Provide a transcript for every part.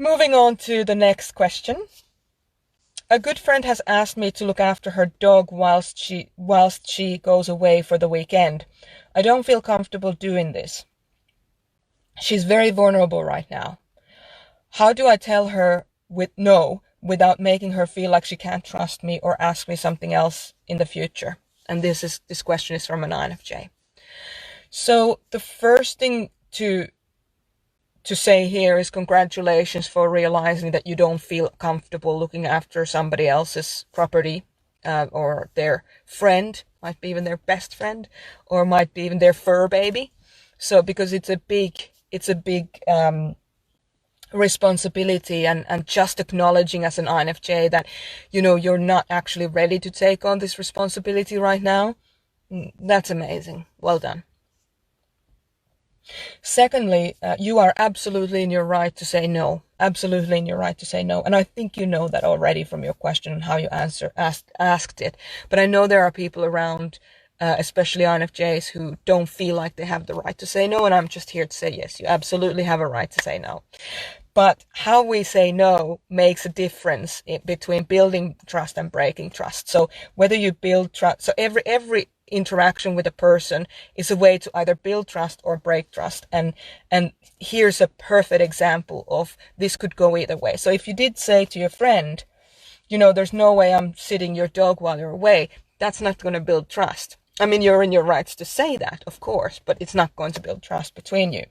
Moving on to the next question. A good friend has asked me to look after her dog whilst she goes away for the weekend. I don't feel comfortable doing this. She's very vulnerable right now. How do I tell her with no without making her feel like she can't trust me or ask me something else in the future? And this question is from an INFJ. So the first thing to say here is congratulations for realizing that you don't feel comfortable looking after somebody else's property, or their friend, might be even their best friend, or might be even their fur baby. So because it's a big responsibility, and just acknowledging as an INFJ that you're not actually ready to take on this responsibility right now, that's amazing. Well done. Secondly, you are absolutely in your right to say no. Absolutely in your right to say no. And I think you know that already from your question and how you asked it. But I know there are people around, especially INFJs, who don't feel like they have the right to say no. And I'm just here to say, yes, you absolutely have a right to say no. But how we say no makes a difference between building trust and breaking trust. So whether you build trust, so every interaction with a person is a way to either build trust or break trust. And here's a perfect example of this could go either way. So if you did say to your friend, there's no way I'm sitting your dog while you're away, that's not going to build trust. I mean, you're in your rights to say that, of course, but it's not going to build trust between you.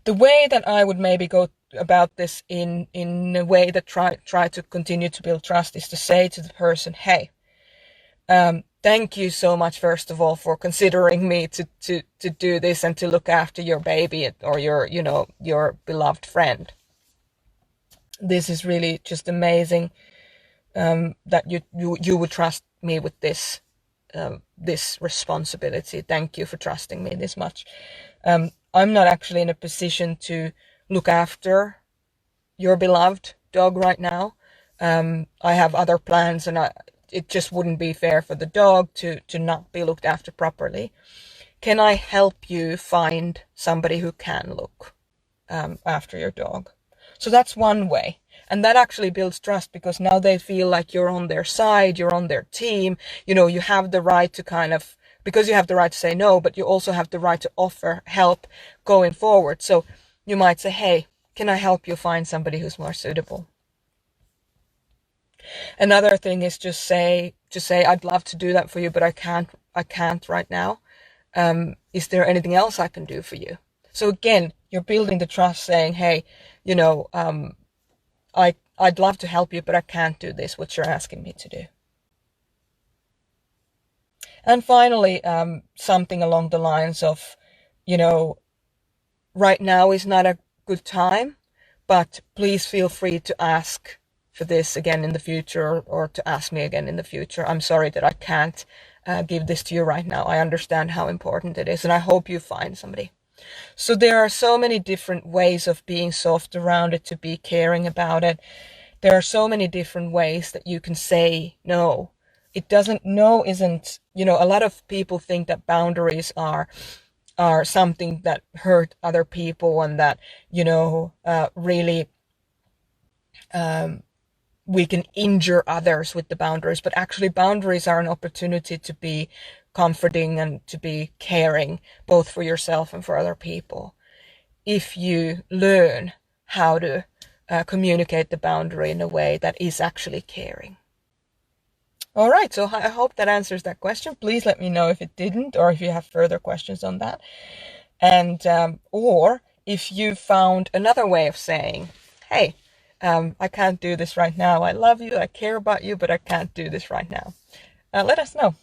The way that I would maybe go about this in a way that try to continue to build trust is to say to the person, hey, thank you so much, first of all, for considering me to do this and to look after your baby or your beloved friend. This is really just amazing, that you would trust me with this responsibility. Thank you for trusting me this much. I'm not actually in a position to look after your beloved dog right now. I have other plans, and it just wouldn't be fair for the dog to not be looked after properly. Can I help you find somebody who can look after your dog? So that's one way. And that actually builds trust, because now they feel like you're on their side, you're on their team. You have the right to because you have the right to say no, but you also have the right to offer help going forward. So you might say, hey, can I help you find somebody who's more suitable? Another thing is just say, I'd love to do that for you, but I can't right now. Is there anything else I can do for you? So again, you're building the trust, saying, hey, I'd love to help you, but I can't do this, what you're asking me to do. And finally, something along the lines of, right now is not a good time, but please feel free to ask for this again in the future, or to ask me again in the future. I'm sorry that I can't give this to you right now. I understand how important it is, and I hope you find somebody. So there are so many different ways of being soft around it, to be caring about it. There are so many different ways that you can say no. No isn't, a lot of people think that boundaries are something that hurt other people, and that, really, we can injure others with the boundaries. But actually boundaries are an opportunity to be comforting and to be caring, both for yourself and for other people, if you learn how to communicate the boundary in a way that is actually caring. All right, so I hope that answers that question. Please let me know if it didn't, or if you have further questions on that. And or if you found another way of saying, hey, I can't do this right now. I love you, I care about you, but I can't do this right now. Let us know.